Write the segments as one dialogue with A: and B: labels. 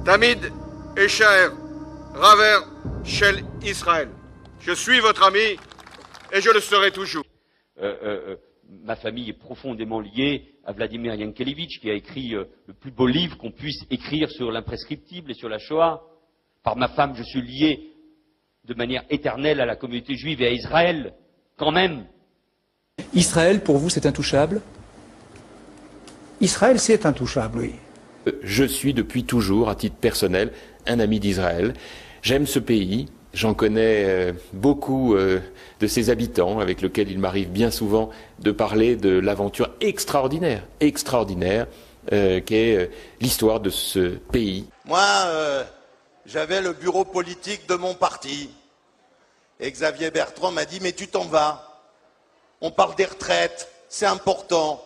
A: Tamid Eshaer, Raver Shel Israël. Je suis votre ami et je le serai toujours.
B: Ma famille est profondément liée à Vladimir Yankelevitch, qui a écrit le plus beau livre qu'on puisse écrire sur l'imprescriptible et sur la Shoah. Par ma femme, je suis lié de manière éternelle à la communauté juive et à Israël, quand même.
C: Israël, pour vous, c'est intouchable?
D: Israël, c'est intouchable, oui.
E: Je suis depuis toujours, à titre personnel, un ami d'Israël. J'aime ce pays. J'en connais beaucoup de ses habitants, avec lesquels il m'arrive bien souvent de parler de l'aventure extraordinaire qu'est l'histoire de ce pays.
F: Moi, j'avais le bureau politique de mon parti. Et Xavier Bertrand m'a dit, mais tu t'en vas. On parle des retraites, c'est important.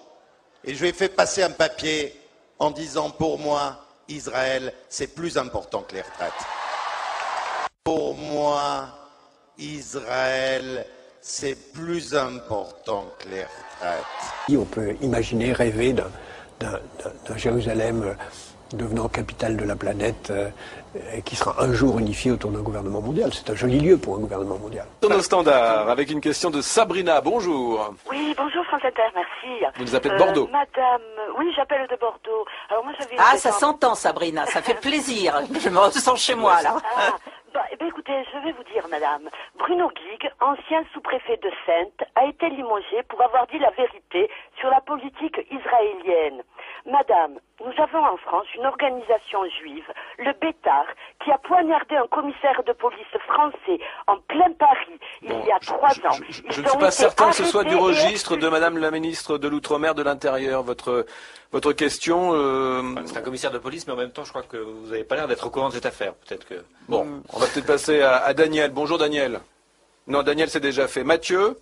F: Et je lui ai fait passer un papier en disant, pour moi, Israël, c'est plus important que les retraites. Pour moi, Israël, c'est plus important que les retraites.
D: On peut imaginer, rêver d'un Jérusalem devenant capitale de la planète qui sera un jour unifié autour d'un gouvernement mondial. C'est un joli lieu pour un gouvernement mondial.
G: Nos standards, avec une question de Sabrina. Bonjour.
H: Oui, bonjour France Inter, merci.
G: Vous nous appelez de Bordeaux.
H: Madame, oui, j'appelle de Bordeaux. Alors moi, j'avais
I: ça s'entend, Sabrina, ça fait plaisir. Je me ressens chez moi, là.
H: Écoutez, je vais vous dire, madame, Bruno Guigues, ancien sous-préfet de Saintes, a été limogé pour avoir dit la vérité sur la politique israélienne. Madame, nous avons en France une organisation juive, le Bétard, qui a poignardé un commissaire de police français en plein Paris il y a 3 ans.
G: Je ne suis pas certain que ce soit du registre de madame la ministre de l'Outre-mer de l'Intérieur, votre question.
J: C'est un commissaire de police, mais en même temps, je crois que vous n'avez pas l'air d'être au courant de cette affaire. Peut-être que...
G: Bon, on va peut-être passer à Daniel. Bonjour Daniel. Non, Daniel, c'est déjà fait. Mathieu.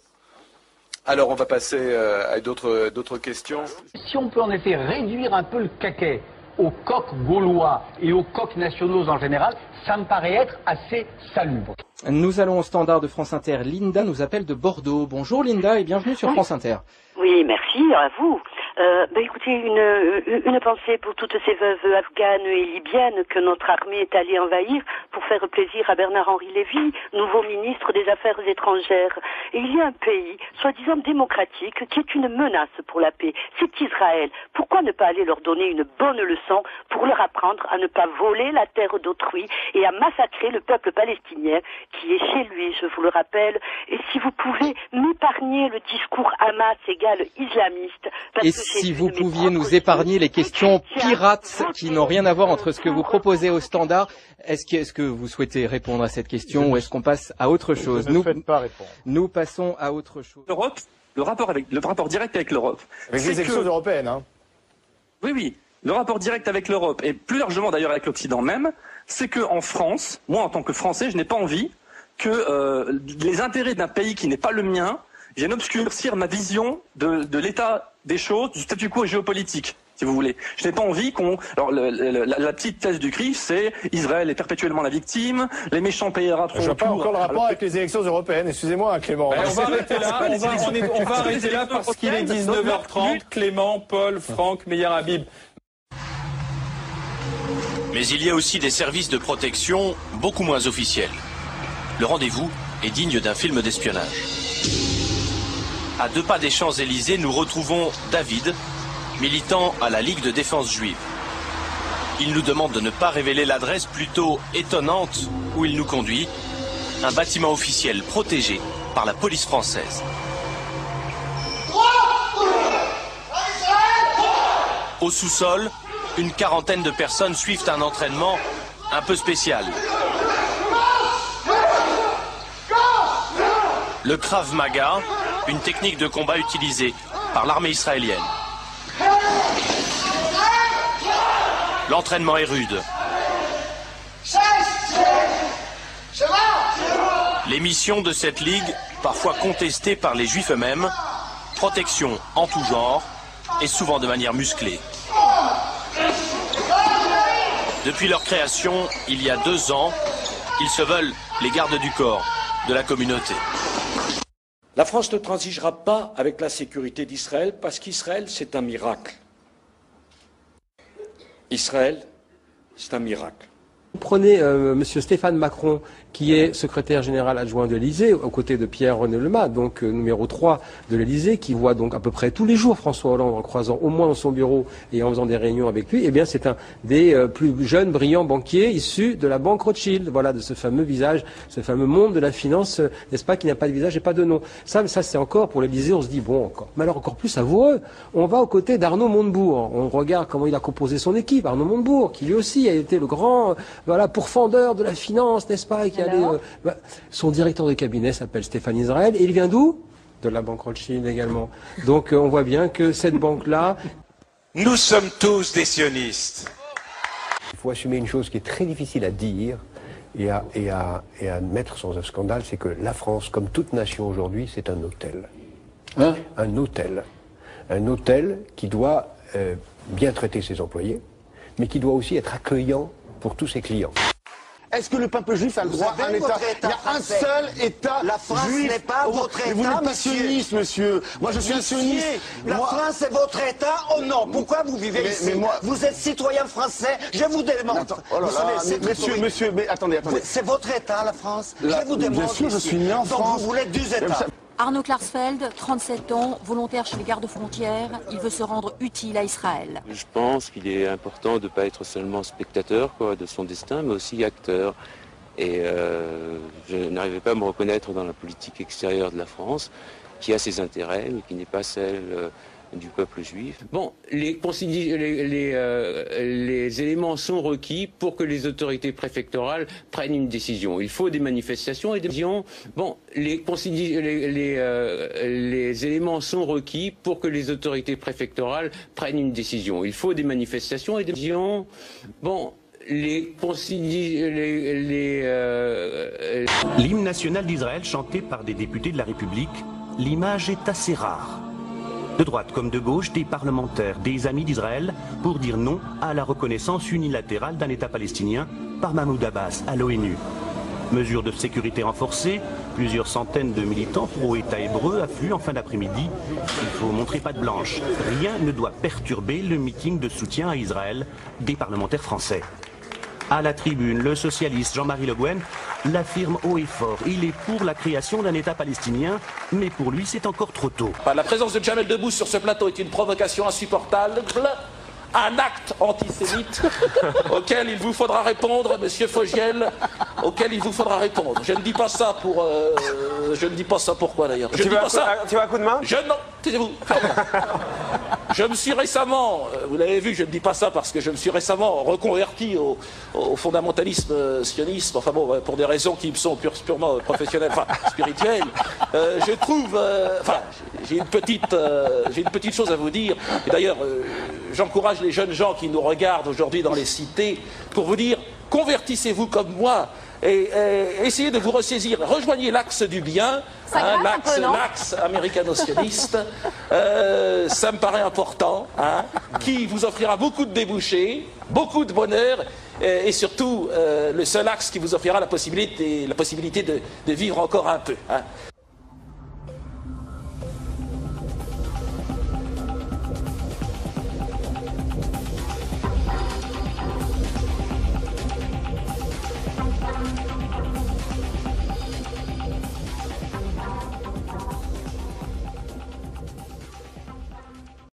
G: Alors, on va passer à d'autres questions.
K: Si on peut en effet réduire un peu le caquet aux coqs gaulois et aux coqs nationaux en général, ça me paraît être assez salubre.
L: Nous allons au standard de France Inter. Linda nous appelle de Bordeaux. Bonjour Linda et bienvenue sur France Inter.
H: Oui, merci à vous. Écoutez, une pensée pour toutes ces veuves afghanes et libyennes que notre armée est allée envahir pour faire plaisir à Bernard-Henri Lévy, nouveau ministre des Affaires étrangères. Et il y a un pays, soi-disant démocratique, qui est une menace pour la paix. C'est Israël. Pourquoi ne pas aller leur donner une bonne leçon pour leur apprendre à ne pas voler la terre d'autrui et à massacrer le peuple palestinien qui est chez lui, je vous le rappelle. Et si vous pouvez m'épargner le discours Hamas égale islamiste...
L: Et si vous pouviez nous épargner les questions pirates qui n'ont rien à voir entre ce que vous proposez au standard, est-ce que vous souhaitez répondre à cette question ou est-ce qu'on passe à autre chose? Nous passons à autre chose.
M: L'Europe, le rapport direct avec l'Europe.
N: Avec les élections européennes, hein.
M: Oui. Le rapport direct avec l'Europe, et plus largement d'ailleurs avec l'Occident même, c'est qu'en France, moi en tant que Français, je n'ai pas envie que les intérêts d'un pays qui n'est pas le mien viennent obscurcir ma vision de l'état des choses, du statu quo géopolitique, si vous voulez. Je n'ai pas envie qu'on... Alors, la petite thèse du CRIF, c'est Israël est perpétuellement la victime, les méchants payeraient trop.
N: Je vois pas encore le rapport avec les élections européennes. Excusez-moi, Clément.
O: On va arrêter là. On va arrêter là parce qu'il est 19h30. Clément, Paul, Franck, Meyer Habib.
P: Mais il y a aussi des services de protection beaucoup moins officiels. Le rendez-vous est digne d'un film d'espionnage. À 2 pas des Champs-Élysées, nous retrouvons David, militant à la Ligue de défense juive. Il nous demande de ne pas révéler l'adresse plutôt étonnante où il nous conduit, un bâtiment officiel protégé par la police française. Au sous-sol, une quarantaine de personnes suivent un entraînement un peu spécial. Le Krav Maga, une technique de combat utilisée par l'armée israélienne. L'entraînement est rude. Les missions de cette ligue, parfois contestées par les juifs eux-mêmes, protection en tout genre et souvent de manière musclée. Depuis leur création, il y a 2 ans, ils se veulent les gardes du corps de la communauté.
Q: La France ne transigera pas avec la sécurité d'Israël parce qu'Israël, c'est un miracle. Israël, c'est un miracle.
R: Prenez Monsieur Stéphane Macron, qui est secrétaire général adjoint de l'Élysée, aux côtés de Pierre-René Lemas, donc numéro 3 de l'Élysée, qui voit donc à peu près tous les jours François Hollande en croisant au moins dans son bureau et en faisant des réunions avec lui. Eh bien, c'est un des plus jeunes, brillants banquiers issus de la banque Rothschild, voilà, de ce fameux visage, ce fameux monde de la finance, n'est-ce pas, qui n'a pas de visage et pas de nom. Ça c'est encore pour l'Élysée, on se dit bon, encore. Mais alors encore plus savoureux, on va aux côtés d'Arnaud Montebourg. On regarde comment il a composé son équipe, Arnaud Montebourg, qui lui aussi a été le grand, voilà, pourfendeur de la finance, n'est-ce pas, et qui allait, son directeur de cabinet s'appelle Stéphane Israël, et il vient d'où? De la banque Rothschild également. Donc on voit bien que cette banque-là...
S: Nous sommes tous des sionistes.
D: Il faut assumer une chose qui est très difficile à dire et à admettre sans un scandale, c'est que la France, comme toute nation aujourd'hui, c'est un hôtel.
C: Hein?
D: Un hôtel. Un hôtel qui doit bien traiter ses employés, mais qui doit aussi être accueillant pour tous ses clients.
N: Est-ce que le peuple juif a le droit à un État? Il y a un seul État
T: La France
N: juif.
T: n'est pas votre État,
N: vous n'êtes pas
T: monsieur.
N: sioniste, monsieur. Moi, je suis un sioniste.
T: La France est votre État? Oh non, pourquoi vous vivez ici?
N: mais moi...
T: Vous êtes citoyen français, je vous démontre.
N: Attends, oh là là, monsieur, mais attendez.
T: C'est votre État, la France? Je vous démontre.
N: Bien sûr, je
T: ici.
N: suis né en
T: Donc
N: France.
T: vous voulez 2 États.
U: Arnaud Klarsfeld, 37 ans, volontaire chez les gardes-frontières, il veut se rendre utile à Israël.
V: Je pense qu'il est important de ne pas être seulement spectateur de son destin, mais aussi acteur. Et je n'arrivais pas à me reconnaître dans la politique extérieure de la France, qui a ses intérêts, mais qui n'est pas celle du peuple juif.
W: Bon, les éléments sont requis pour que les autorités préfectorales prennent une décision. Il faut des manifestations et des décisions. Bon, les éléments sont requis pour que les autorités préfectorales prennent une décision. Il faut des manifestations et des décisions. Bon.
X: L'hymne national d'Israël chanté par des députés de la République, l'image est assez rare. De droite comme de gauche, des parlementaires, des amis d'Israël, pour dire non à la reconnaissance unilatérale d'un État palestinien par Mahmoud Abbas à l'ONU. Mesures de sécurité renforcées, plusieurs centaines de militants pro-État hébreu affluent en fin d'après-midi. Il faut montrer patte blanche. Rien ne doit perturber le meeting de soutien à Israël des parlementaires français. À la tribune, le socialiste Jean-Marie Le Guen l'affirme haut et fort. Il est pour la création d'un État palestinien, mais pour lui, c'est encore trop tôt.
Y: La présence de Jamel Debbouze sur ce plateau est une provocation insupportable. Un acte antisémite auquel il vous faudra répondre, monsieur Fogiel, auquel il vous faudra répondre. Je ne dis pas ça pour... je ne dis pas ça pourquoi d'ailleurs.
N: Tu veux un coup de main?
Y: Non, taisez-vous. Je me suis récemment, vous l'avez vu, je ne dis pas ça parce que je me suis récemment reconverti au fondamentalisme sionisme, enfin bon, pour des raisons qui me sont purement professionnelles, enfin spirituelles. Je trouve, j'ai une petite chose à vous dire. Et d'ailleurs, j'encourage les jeunes gens qui nous regardent aujourd'hui dans les cités pour vous dire, convertissez-vous comme moi et essayez de vous ressaisir. Rejoignez l'axe du bien, l'axe américano-sioniste. Ça me paraît important, qui vous offrira beaucoup de débouchés, beaucoup de bonheur et surtout le seul axe qui vous offrira la possibilité de vivre encore un peu.